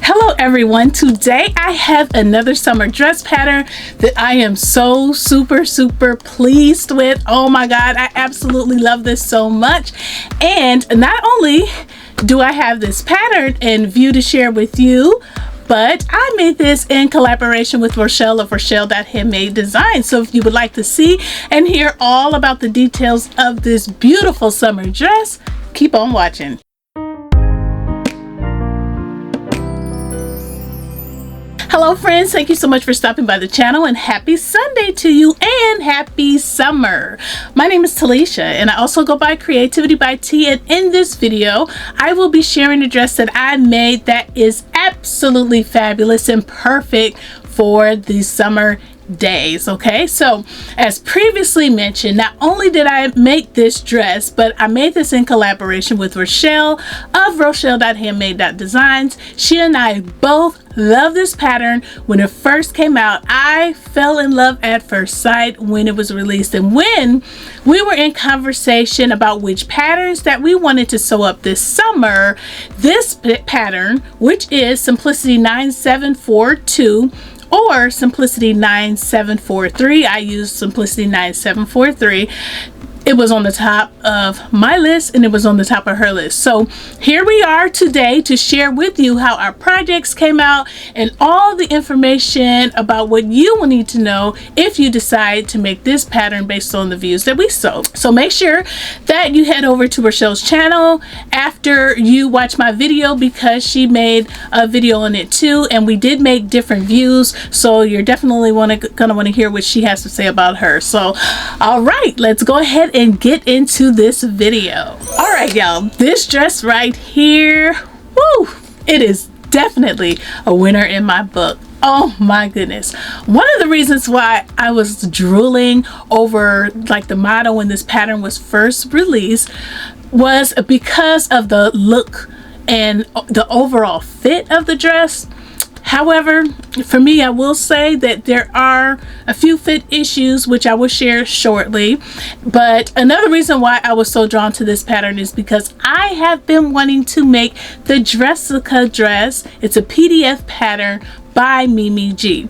Hello everyone, today I have another summer dress pattern that I am so super pleased with. Oh my god, I absolutely love this so much. And not only do I have this pattern and view to share with you, but I made this in collaboration with Rochelle of Rochelle.Handmade Design. So if you would like to see and hear all about the details of this beautiful summer dress, keep on watching. Hello friends, thank you so much for stopping by the channel, and happy Sunday to you and happy summer. My name is Talisha and I also go by CreativiTeeByT, and in this video I will be sharing a dress that I made that is absolutely fabulous and perfect for the summer days. Okay, so as previously mentioned, not only did I make this dress, but I made this in collaboration with Rochelle of Rochelle.Handmade Designs. She and I both love this pattern. When it first came out, I fell in love at first sight when it was released, and when we were in conversation about which patterns that we wanted to sew up this summer, this pattern, which is Simplicity 9742 or Simplicity 9743, I used Simplicity 9743. It was on the top of my list and it was on the top of her list. So here we are today to share with you how our projects came out and all the information about what you will need to know if you decide to make this pattern based on the views that we sewed. So make sure that you head over to Rochelle's channel after you watch my video, because she made a video on it too, and we did make different views, so you're definitely gonna want to hear what she has to say about her. So all right, let's go ahead and get into this video. All right, y'all, this dress right here, woo, it is definitely a winner in my book. Oh my goodness. One of the reasons why I was drooling over like the motto when this pattern was first released was because of the look and the overall fit of the dress. However, for me, I will say that there are a few fit issues which I will share shortly. But another reason why I was so drawn to this pattern is because I have been wanting to make the Dressica dress. It's a PDF pattern by Mimi G.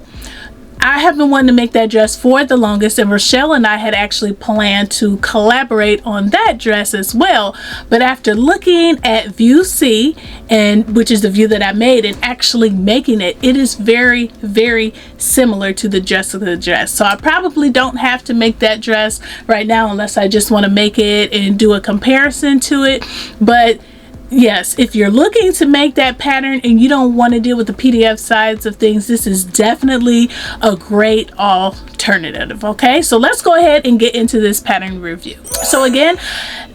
I have been wanting to make that dress for the longest, and Rochelle and I had actually planned to collaborate on that dress as well. But after looking at view C, and which is the view that I made, and actually making it, it is very similar to the Dressica dress. So I probably don't have to make that dress right now unless I just want to make it and do a comparison to it. But yes, if you're looking to make that pattern and you don't want to deal with the PDF sides of things, this is definitely a great alternative. Okay, so let's go ahead and get into this pattern review. So again,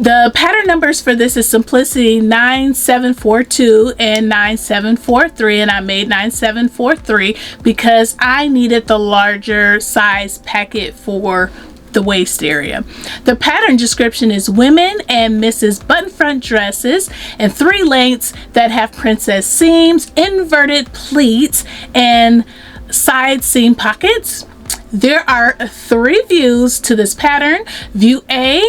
the pattern numbers for this is Simplicity 9742 and 9743, and I made 9743 because I needed the larger size packet for the waist area. The pattern description is women and Mrs. button front dresses and 3 lengths that have princess seams, inverted pleats, and side seam pockets. There are 3 views to this pattern. View A,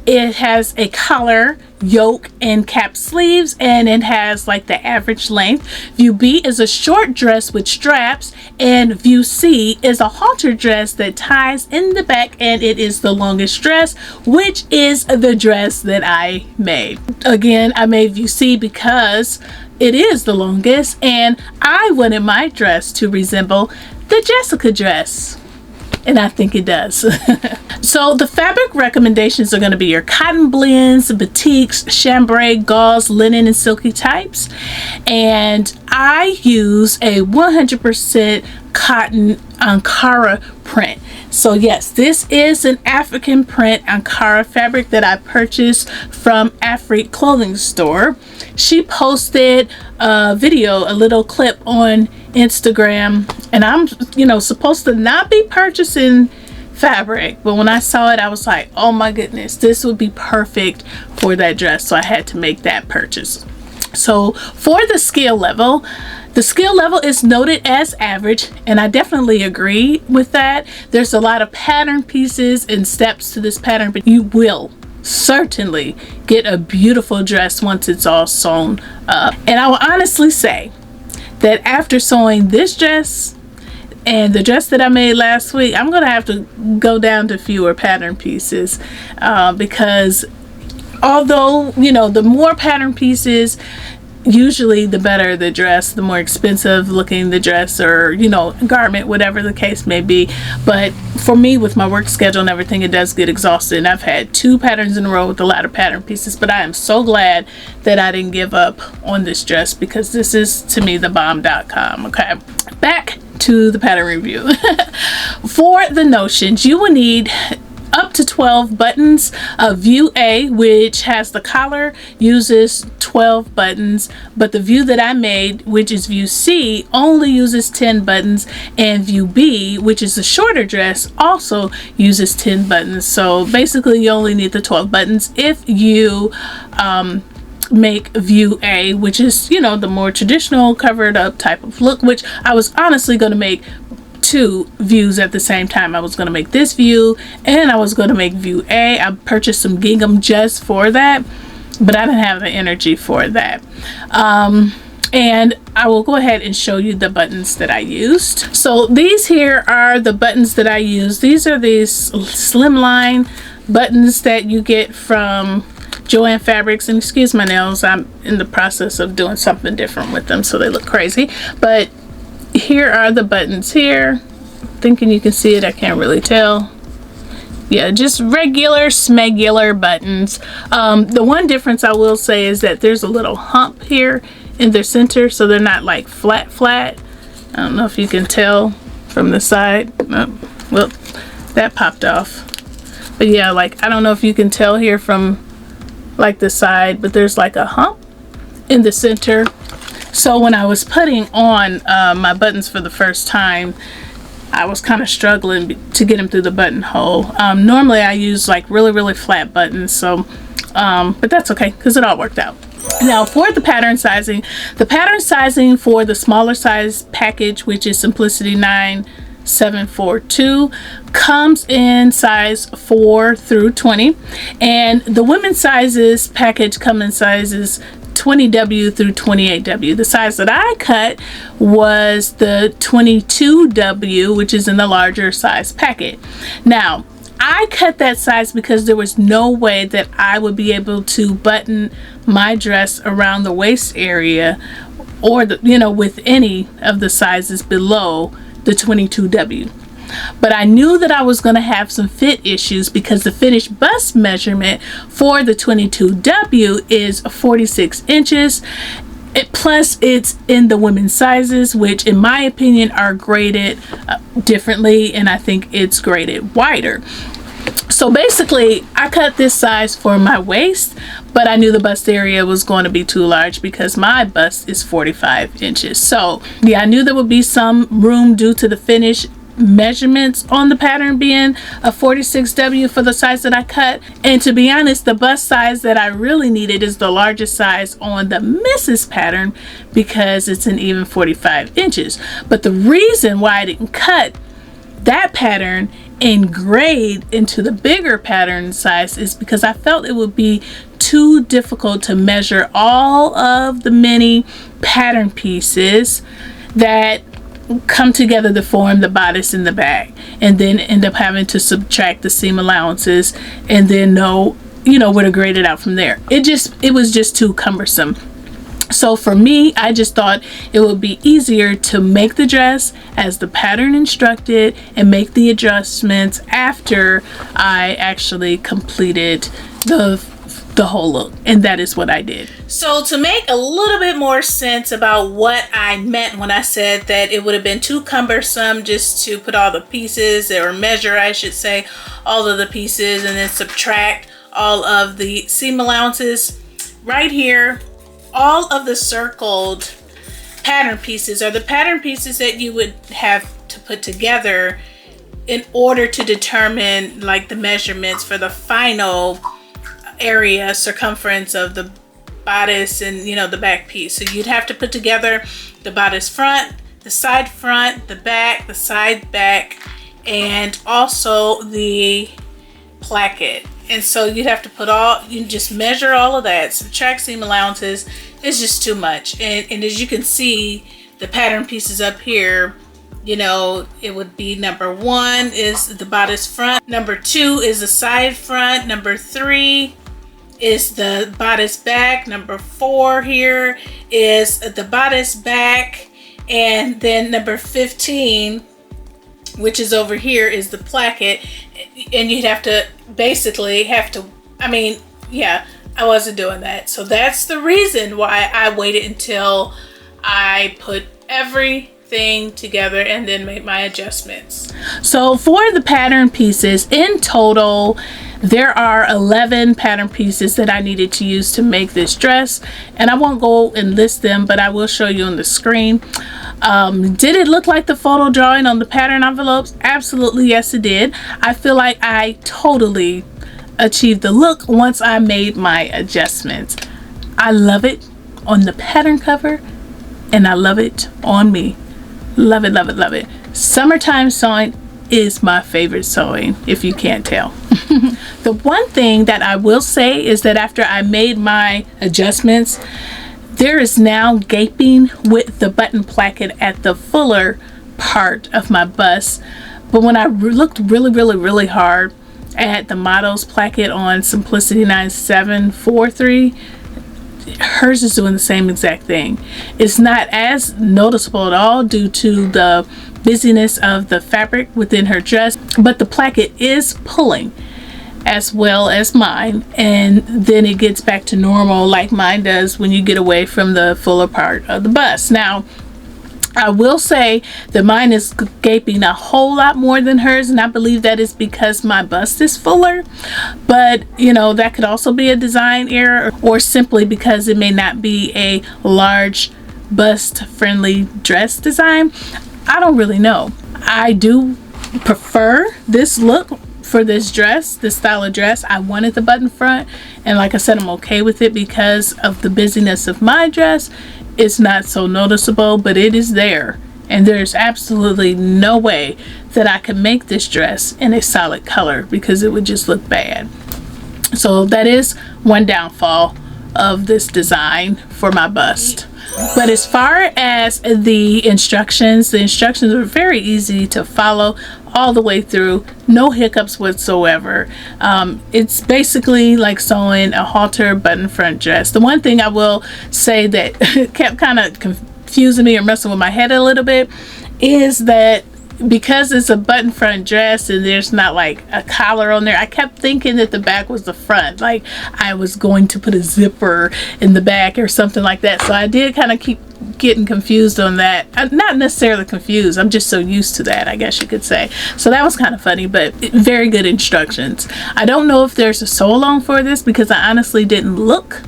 it has a collar, yoke, and cap sleeves, and it has like the average length. View B is a short dress with straps, and view C is a halter dress that ties in the back, and it is the longest dress, which is the dress that I made. Again, I made view C because it is the longest, and I wanted my dress to resemble the Dressica dress. And I think it does. So the fabric recommendations are going to be your cotton blends, batiks, chambray, gauze, linen, and silky types. And I use a 100% cotton Ankara print. So yes, this is an African print Ankara fabric that I purchased from Afrique clothing store. She posted a video, a little clip on Instagram, and I'm supposed to not be purchasing fabric, but when I saw it I was like, oh my goodness, this would be perfect for that dress, so I had to make that purchase. So for the skill level, the skill level is noted as average, and I definitely agree with that. There's a lot of pattern pieces and steps to this pattern, but you will certainly get a beautiful dress once it's all sewn up. And I will honestly say that after sewing this dress and the dress that I made last week, I'm gonna have to go down to fewer pattern pieces, because although, you know, the more pattern pieces, usually the better the dress, the more expensive looking the dress, or, you know, garment, whatever the case may be. But for me, with my work schedule and everything, it does get exhausted. And I've had 2 patterns in a row with a lot of pattern pieces, but I am so glad that I didn't give up on this dress, because this is, to me, the bomb.com. Okay, back to the pattern review. For the notions, you will need up to 12 buttons. View A, which has the collar, uses 12 buttons, but the view that I made, which is view C, only uses 10 buttons, and view B, which is the shorter dress, also uses 10 buttons. So basically you only need the 12 buttons if you make view A, which is, you know, the more traditional covered up type of look, which I was honestly going to make 2 views at the same time. I was going to make this view and I was going to make view A. I purchased some gingham just for that, but I didn't have the energy for that. And I will go ahead and show you the buttons that I used. So these here are the buttons that I used. These are these slimline buttons that you get from Joann Fabrics, and excuse my nails, I'm in the process of doing something different with them so they look crazy. But here are the buttons here. Thinking you can see it, I can't really tell. Yeah, just regular smegular buttons. The one difference I will say is that there's a little hump here in their center, so they're not like flat. I don't know if you can tell from the side. Oh, well, that popped off. But yeah, like, I don't know if you can tell here from like the side, but there's like a hump in the center. So when I was putting on my buttons for the first time, I was kind of struggling to get them through the buttonhole. Normally I use like really flat buttons, so but that's okay because it all worked out. Now for the pattern sizing for the smaller size package, which is Simplicity 9742, comes in size 4 through 20, and the women's sizes package come in sizes 20W through 28W. The size that I cut was the 22W, which is in the larger size packet. Now, I cut that size because there was no way that I would be able to button my dress around the waist area, or the, you know, with any of the sizes below the 22W. But I knew that I was going to have some fit issues because the finished bust measurement for the 22W is 46 inches. Plus it's in the women's sizes, which in my opinion are graded differently, and I think it's graded wider. So basically I cut this size for my waist, but I knew the bust area was going to be too large because my bust is 45 inches. So yeah, I knew there would be some room due to the finish measurements on the pattern being a 46W for the size that I cut. And to be honest, the bust size that I really needed is the largest size on the Mrs. pattern because it's an even 45 inches. But the reason why I didn't cut that pattern and grade into the bigger pattern size is because I felt it would be too difficult to measure all of the many pattern pieces that come together to form the bodice and the back, and then end up having to subtract the seam allowances and then know, you know, where to grade it out from there. It was just too cumbersome. So for me, I just thought it would be easier to make the dress as the pattern instructed and make the adjustments after I actually completed the whole look, and that is what I did. So to make a little bit more sense about what I meant when I said that it would have been too cumbersome just to put all the pieces, or measure I should say, all of the pieces and then subtract all of the seam allowances, right here, all of the circled pattern pieces are the pattern pieces that you would have to put together in order to determine like the measurements for the final area circumference of the bodice and, you know, the back piece. So you'd have to put together the bodice front, the side front, the back, the side back, and also the placket. And so you'd have to put you just measure all of that, subtract seam allowances. It's just too much. And as you can see, the pattern pieces up here, you know, it would be number 1 is the bodice front, number 2 is the side front, number 3 is the bodice back, number 4 here is the bodice back, and then number 15, which is over here, is the placket. And you'd have to basically I mean, yeah, I wasn't doing that. So that's the reason why I waited until I put everything together and then made my adjustments. So for the pattern pieces, in total, there are 11 pattern pieces that I needed to use to make this dress, and I won't go and list them, but I will show you on the screen. Did it look like the photo drawing on the pattern envelopes? Absolutely, yes it did. I feel like I totally achieved the look once I made my adjustments. I love it on the pattern cover, and I love it on me. Love it, love it, love it. Summertime sewing is my favorite sewing, if you can't tell. The one thing that I will say is that after I made my adjustments, there is now gaping with the button placket at the fuller part of my bust. But when I looked really hard at the model's placket on Simplicity 9743, hers is doing the same exact thing. It's not as noticeable at all due to the busyness of the fabric within her dress, but the placket is pulling as well as mine, and then it gets back to normal like mine does when you get away from the fuller part of the bust. Now, I will say that mine is gaping a whole lot more than hers, and I believe that is because my bust is fuller, but you know, that could also be a design error, or simply because it may not be a large bust friendly dress design. I don't really know. I do prefer this look for this dress, this style of dress. I wanted the button front, and like I said, I'm okay with it because of the busyness of my dress. It's not so noticeable, but it is there, and there's absolutely no way that I could make this dress in a solid color because it would just look bad. So that is one downfall of this design for my bust. But as far as the instructions are very easy to follow all the way through, no hiccups whatsoever. It's basically like sewing a halter button front dress. The one thing I will say that kept kind of confusing me or messing with my head a little bit is that because it's a button front dress and there's not like a collar on there, I kept thinking that the back was the front, like I was going to put a zipper in the back or something like that. So I did kind of keep getting confused on that. Not necessarily confused, I'm just so used to that, I guess you could say. So that was kind of funny, but very good instructions. I don't know if there's a sew along for this because I honestly didn't look.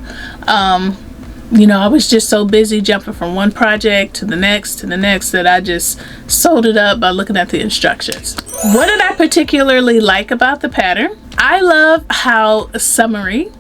You know, I was just so busy jumping from one project to the next that I just sewed it up by looking at the instructions. What did I particularly like about the pattern? I love how summery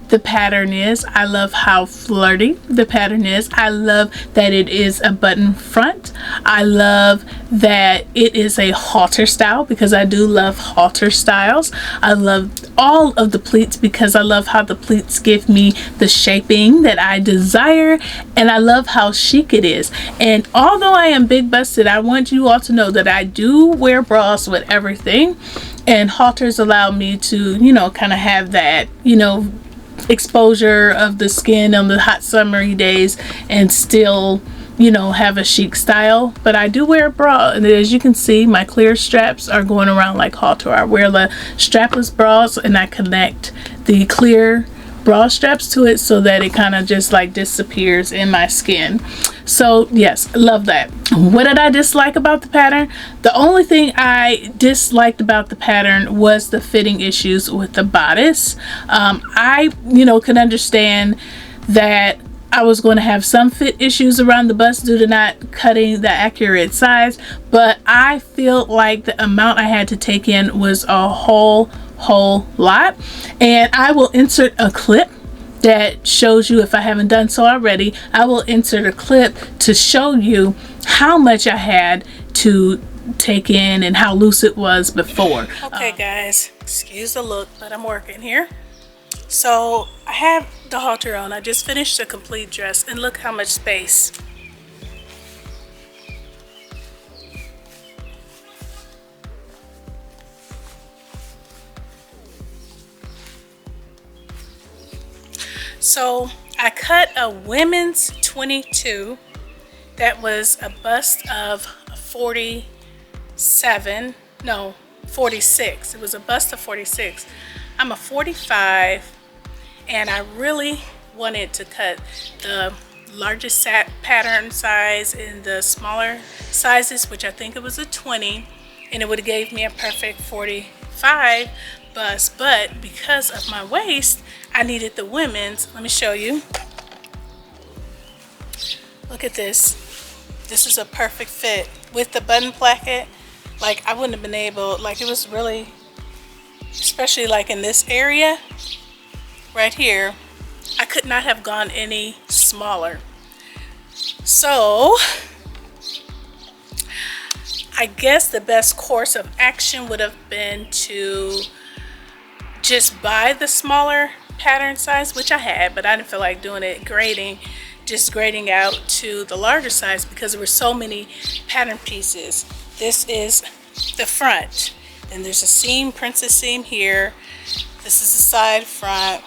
the pattern is. I love how flirty the pattern is. I love that it is a button front. I love that it is a halter style because I do love halter styles. I love all of the pleats because I love how the pleats give me the shaping that I desire, and I love how chic it is. And although I am big busted, I want you all to know that I do wear bras with everything, and halters allow me to, you know, kind of have that, you know, exposure of the skin on the hot summery days and still, you know, have a chic style. But I do wear a bra, and as you can see, my clear straps are going around like halter. I wear the strapless bras and I connect the clear bra straps to it so that it kind of just like disappears in my skin. So yes, love that. What did I dislike about the pattern? The only thing I disliked about the pattern was the fitting issues with the bodice. I, you know, can understand that I was going to have some fit issues around the bust due to not cutting the accurate size, but I feel like the amount I had to take in was a whole lot. And I will insert a clip that shows you, if I haven't done so already, I will insert a clip to show you how much I had to take in and how loose it was before. Okay guys, excuse the look, but I'm working here. So I have the halter on. I just finished a complete dress, and look how much space So I cut a women's 22 that was a bust of 47, no, 46. It was a bust of 46. I'm a 45, and I really wanted to cut the largest pattern size in the smaller sizes, which I think it was a 20, and it would have gave me a perfect 45 bust. But because of my waist, I needed the women's. Let me show you. Look at this. This is a perfect fit with the button placket. Like, I wouldn't have been able, like, it was really, especially like in this area right here, I could not have gone any smaller. So I guess the best course of action would have been to just buy the smaller pattern size, which I had, but I didn't feel like doing it, just grading out to the larger size because there were so many pattern pieces. This is the front, and there's a seam, princess seam here. This is the side front,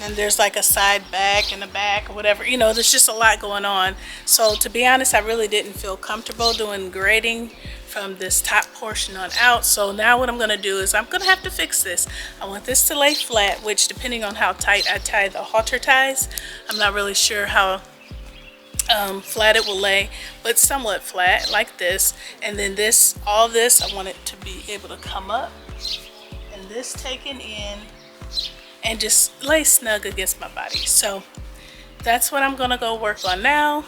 and there's like a side back and a back or whatever. You know, there's just a lot going on. So to be honest, I really didn't feel comfortable doing grading from this top portion on out. So now what I'm going to do is I'm going to have to fix this. I want this to lay flat, which depending on how tight I tie the halter ties, I'm not really sure how flat it will lay, but somewhat flat like this. And then this, all this, I want it to be able to come up, and this taken in and just lay snug against my body. So that's what I'm gonna go work on now.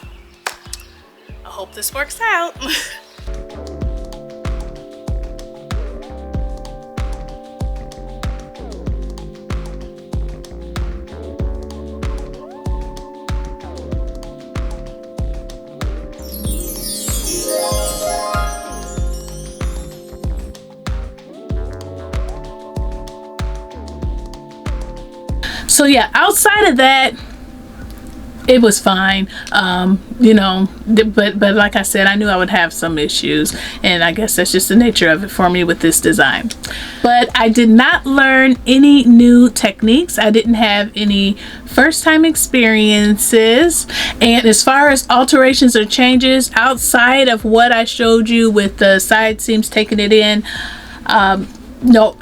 I hope this works out. So yeah, outside of that, it was fine. You know, but like I said, I knew I would have some issues, and I guess that's just the nature of it for me with this design. But I did not learn any new techniques. I didn't have any first time experiences, and as far as alterations or changes outside of what I showed you with the side seams taking it in, no,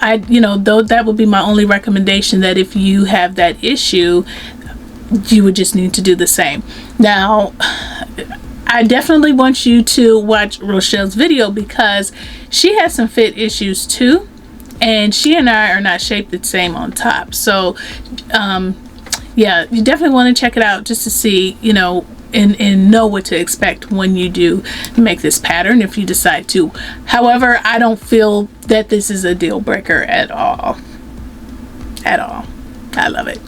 though that would be my only recommendation, that if you have that issue, you would just need to do the same. Now, I definitely want you to watch Rochelle's video because she has some fit issues too, and she and I are not shaped the same on top. So yeah, you definitely want to check it out just to see, you know, and know what to expect when you do make this pattern, if you decide to. However, I don't feel that this is a deal breaker at all. I love it.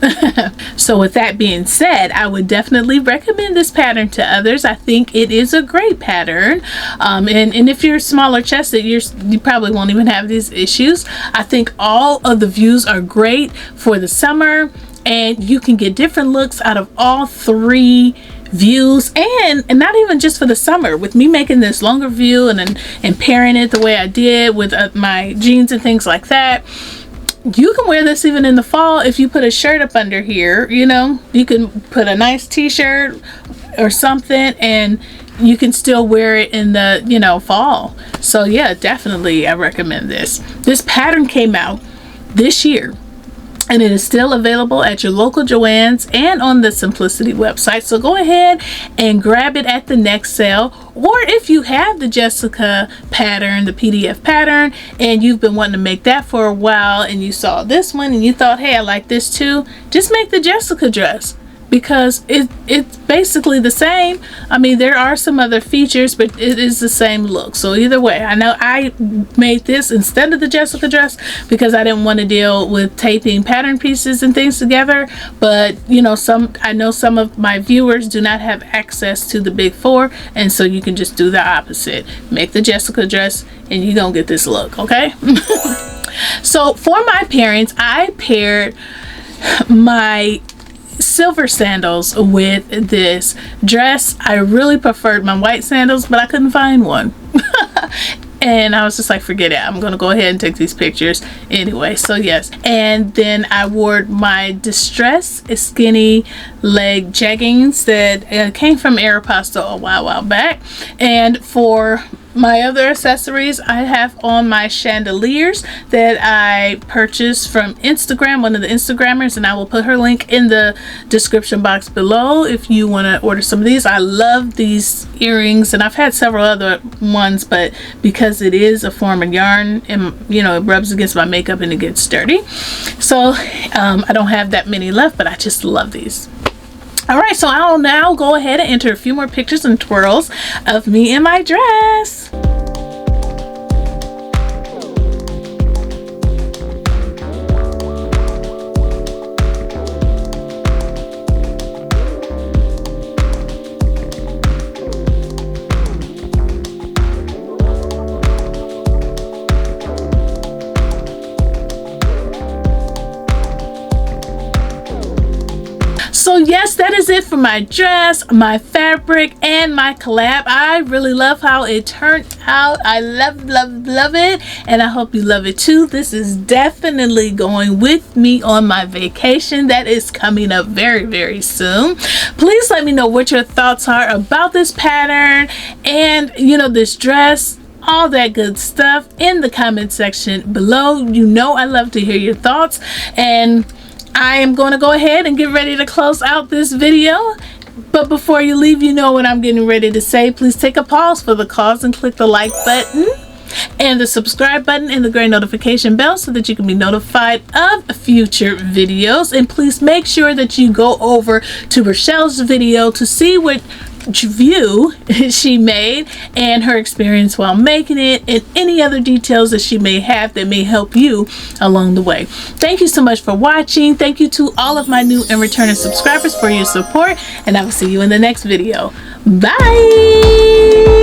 So with that being said, I would definitely recommend this pattern to others. I think it is a great pattern, and if you're smaller chested, you probably won't even have these issues. I think all of the views are great for the summer, and you can get different looks out of all three views, and not even just for the summer. With me making this longer view and pairing it the way I did with my jeans and things like that, you can wear this even in the fall. If you put a shirt up under here, you know, you can put a nice t-shirt or something, and you can still wear it in the, you know, fall. So yeah, definitely I recommend this. This pattern came out this year, and it is still available at your local Joann's and on the Simplicity website. So go ahead and grab it at the next sale. Or if you have the Jessica pattern, the PDF pattern, and you've been wanting to make that for a while, and you saw this one and you thought, hey, I like this too, just make the Jessica dress, because it's basically the same. I mean, there are some other features, but it is the same look. So either way, I know I made this instead of the Jessica dress because I didn't want to deal with taping pattern pieces and things together. But you know, I know some of my viewers do not have access to the big four, and so you can just do the opposite. Make the Jessica dress and you're gonna get this look, okay? So for my parents, I paired my silver sandals with this dress. I really preferred my white sandals, but I couldn't find one. and I was just like, forget it, I'm gonna go ahead and take these pictures anyway. So yes, and then I wore my Distress skinny leg jeggings that came from Aeropostale a while back. And for my other accessories, I have on my chandeliers that I purchased from Instagram, one of the Instagrammers, and I will put her link in the description box below if you want to order some of these. I love these earrings, and I've had several other ones, but because it is a form of yarn, and you know, it rubs against my makeup and it gets dirty, so I don't have that many left, but I just love these. Alright, so I'll now go ahead and enter a few more pictures and twirls of me in my dress. So yes, that is it for my dress, my fabric, and my collab. I really love how it turned out. I love it, and I hope you love it too. This is definitely going with me on my vacation that is coming up very soon. Please let me know what your thoughts are about this pattern and, you know, this dress, all that good stuff in the comment section below. You know I love to hear your thoughts, and I am going to go ahead and get ready to close out this video. But before you leave, you know what I'm getting ready to say. Please take a pause for the cause and click the like button and the subscribe button and the gray notification bell so that you can be notified of future videos. And please make sure that you go over to Rochelle's video to see what view she made and her experience while making it, and any other details that she may have that may help you along the way. Thank you so much for watching. Thank you to all of my new and returning subscribers for your support, and I will see you in the next video. Bye.